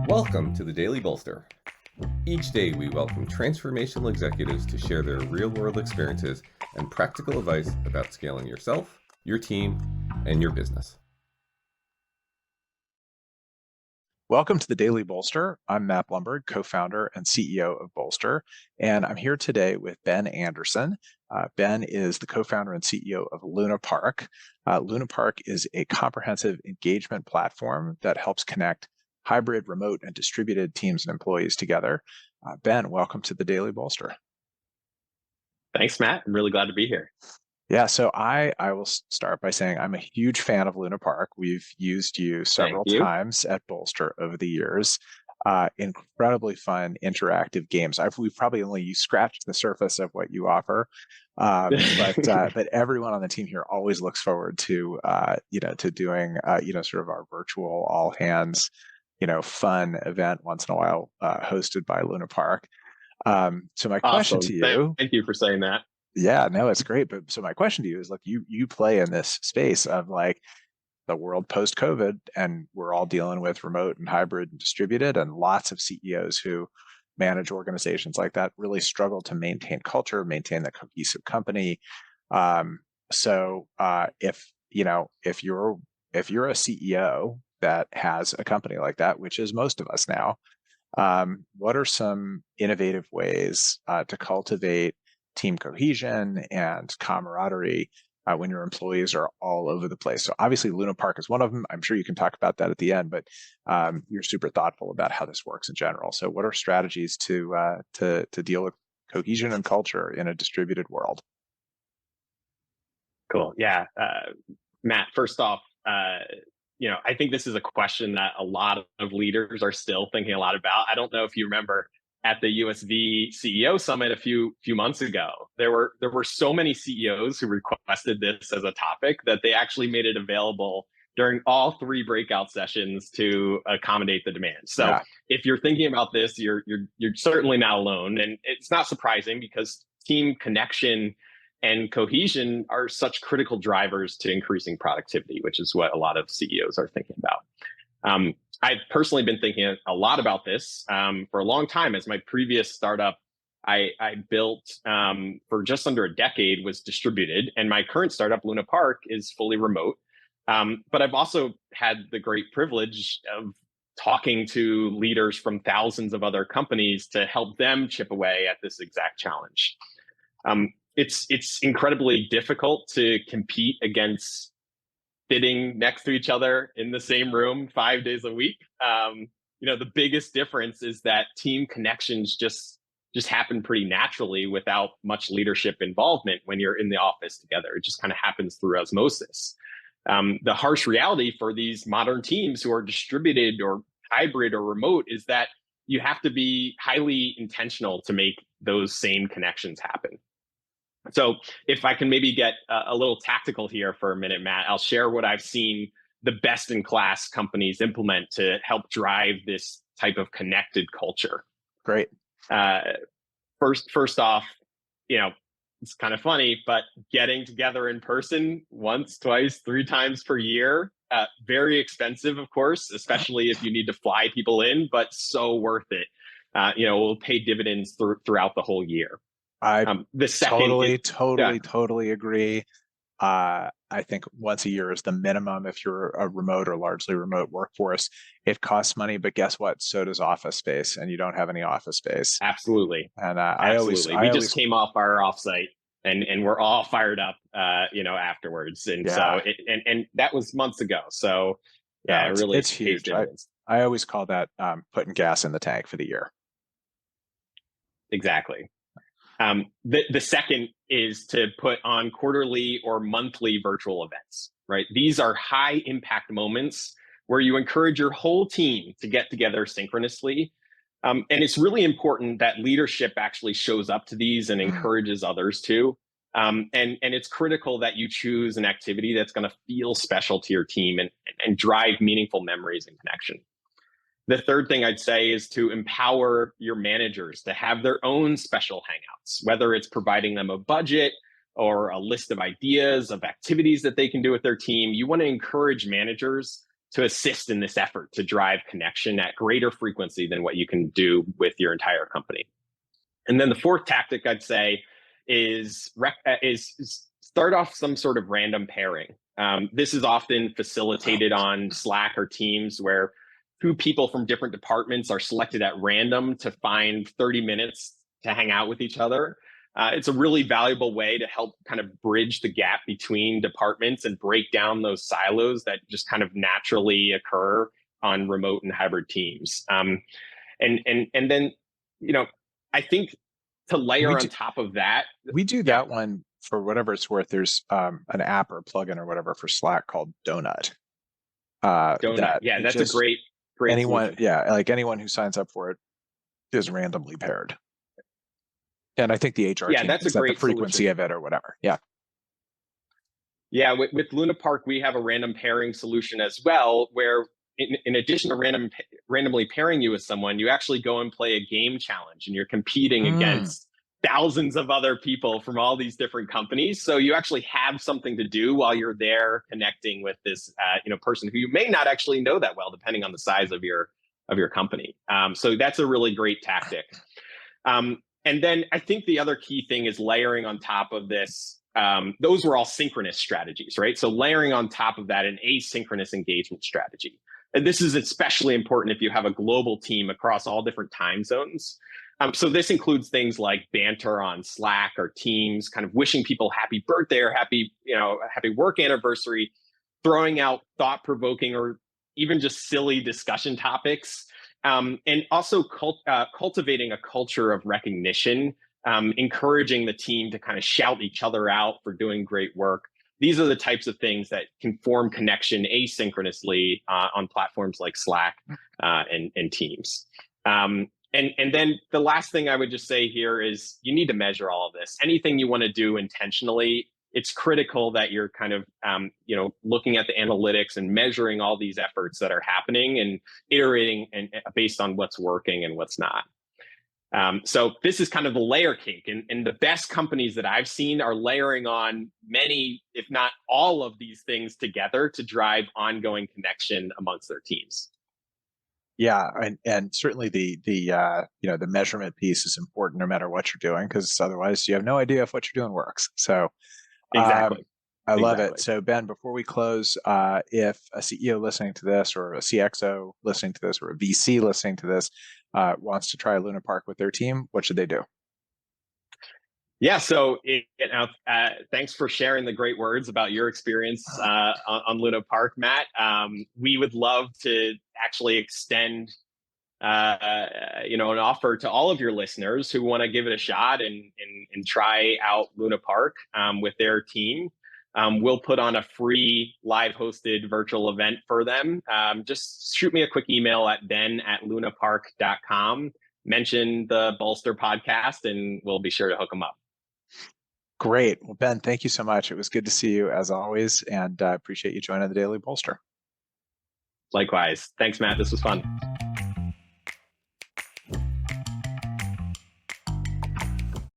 Welcome to the Daily Bolster. Each day we welcome transformational executives to share their real-world experiences and practical advice about scaling yourself, your team, and your business. Welcome to the Daily Bolster. I'm Matt Blumberg, co-founder and CEO of Bolster, and I'm here today with Ben Anderson. Ben is the co-founder and CEO of Luna Park. Luna Park is a comprehensive engagement platform that helps connect hybrid, remote, and distributed teams and employees together. Ben, welcome to the Daily Bolster. Thanks, Matt. I'm really glad to be here. Yeah, so I will start by saying I'm a huge fan of Luna Park. We've used you several times at Bolster over the years. Incredibly fun, interactive games. We've probably only scratched the surface of what you offer, but everyone on the team here always looks forward to to doing sort of our virtual all hands fun event once in a while, hosted by Luna Park. So my question to you. Thank you for saying that. Yeah, no, it's great. But so my question to you is, you play in this space of the world post-COVID, and we're all dealing with remote and hybrid and distributed, and lots of CEOs who manage organizations like that really struggle to maintain culture, maintain the cohesive company. So if you're a CEO that has a company like that, which is most of us now, what are some innovative ways to cultivate team cohesion and camaraderie when your employees are all over the place? So obviously Luna Park is one of them. I'm sure you can talk about that at the end, but you're super thoughtful about how this works in general. So what are strategies to deal with cohesion and culture in a distributed world? Cool. Yeah. Matt, first off, I think this is a question that a lot of leaders are still thinking a lot about. I don't know if you remember at the USV CEO Summit a few months ago, there were so many CEOs who requested this as a topic that they actually made it available during all 3 breakout sessions to accommodate the demand. So If you're thinking about this, you're certainly not alone, and it's not surprising because team connection and cohesion are such critical drivers to increasing productivity, which is what a lot of CEOs are thinking about. I've personally been thinking a lot about this for a long time. As my previous startup I built for just under a decade was distributed, and my current startup, Luna Park, is fully remote. But I've also had the great privilege of talking to leaders from thousands of other companies to help them chip away at this exact challenge. It's incredibly difficult to compete against sitting next to each other in the same room 5 days a week. The biggest difference is that team connections just happen pretty naturally without much leadership involvement when you're in the office together. It just kind of happens through osmosis. The harsh reality for these modern teams who are distributed or hybrid or remote is that you have to be highly intentional to make those same connections happen. So if I can maybe get a little tactical here for a minute, Matt, I'll share what I've seen the best in class companies implement to help drive this type of connected culture. Great. First off, it's kind of funny, but getting together in person once, twice, 3 times per year, very expensive, of course, especially if you need to fly people in, but so worth it. Will pay dividends throughout the whole year. Totally agree. I think once a year is the minimum if you're a remote or largely remote workforce. It costs money, but guess what? So does office space, and you don't have any office space. Absolutely. And we just came off our offsite, and we're all fired up, afterwards. And so and that was months ago. So it's huge. I always call that putting gas in the tank for the year. Exactly. The second is to put on quarterly or monthly virtual events, right? These are high impact moments where you encourage your whole team to get together synchronously. And it's really important that leadership actually shows up to these and encourages others too. And it's critical that you choose an activity that's going to feel special to your team and drive meaningful memories and connection. The third thing I'd say is to empower your managers to have their own special hangouts, whether it's providing them a budget or a list of ideas of activities that they can do with their team. You want to encourage managers to assist in this effort to drive connection at greater frequency than what you can do with your entire company. And then the fourth tactic I'd say is start off some sort of random pairing. This is often facilitated on Slack or Teams, where two people from different departments are selected at random to find 30 minutes to hang out with each other. It's a really valuable way to help kind of bridge the gap between departments and break down those silos that just kind of naturally occur on remote and hybrid teams. And then, I think to layer on top of that, we do that one for whatever it's worth. There's an app or plugin or whatever for Slack called Donut. Donut, that's a great anyone, solution. like anyone who signs up for it is randomly paired. And I think the HR team that's a set great the frequency solution of it or whatever. Yeah. Yeah, with Luna Park, we have a random pairing solution as well, where in addition to randomly pairing you with someone, you actually go and play a game challenge, and you're competing against thousands of other people from all these different companies. So you actually have something to do while you're there connecting with this person who you may not actually know that well, depending on the size of your company. So that's a really great tactic. And then I think the other key thing is layering on top of this. Those were all synchronous strategies, right? So layering on top of that an asynchronous engagement strategy. And this is especially important if you have a global team across all different time zones. So this includes things like banter on Slack or Teams, kind of wishing people happy birthday or happy work anniversary, throwing out thought-provoking or even just silly discussion topics, and also cultivating a culture of recognition, encouraging the team to kind of shout each other out for doing great work. These are the types of things that can form connection asynchronously on platforms like Slack and Teams. And then the last thing I would just say here is you need to measure all of this. Anything you want to do intentionally, it's critical that you're kind of looking at the analytics and measuring all these efforts that are happening and iterating and based on what's working and what's not. So this is kind of the layer cake, and the best companies that I've seen are layering on many, if not all, of these things together to drive ongoing connection amongst their teams. Yeah, and certainly the measurement piece is important no matter what you're doing, because otherwise you have no idea if what you're doing works. So exactly. I love it. So Ben, before we close, if a CEO listening to this, or a CXO listening to this, or a VC listening to this wants to try Luna Park with their team, what should they do? Yeah, so thanks for sharing the great words about your experience on Luna Park, Matt. We would love to actually extend an offer to all of your listeners who want to give it a shot and try out Luna Park with their team. We'll put on a free live hosted virtual event for them. Just shoot me a quick email at ben@lunapark.com. Mention the Bolster podcast, and we'll be sure to hook them up. Great. Well, Ben, thank you so much. It was good to see you as always, and I appreciate you joining the Daily Bolster. Likewise. Thanks, Matt. This was fun.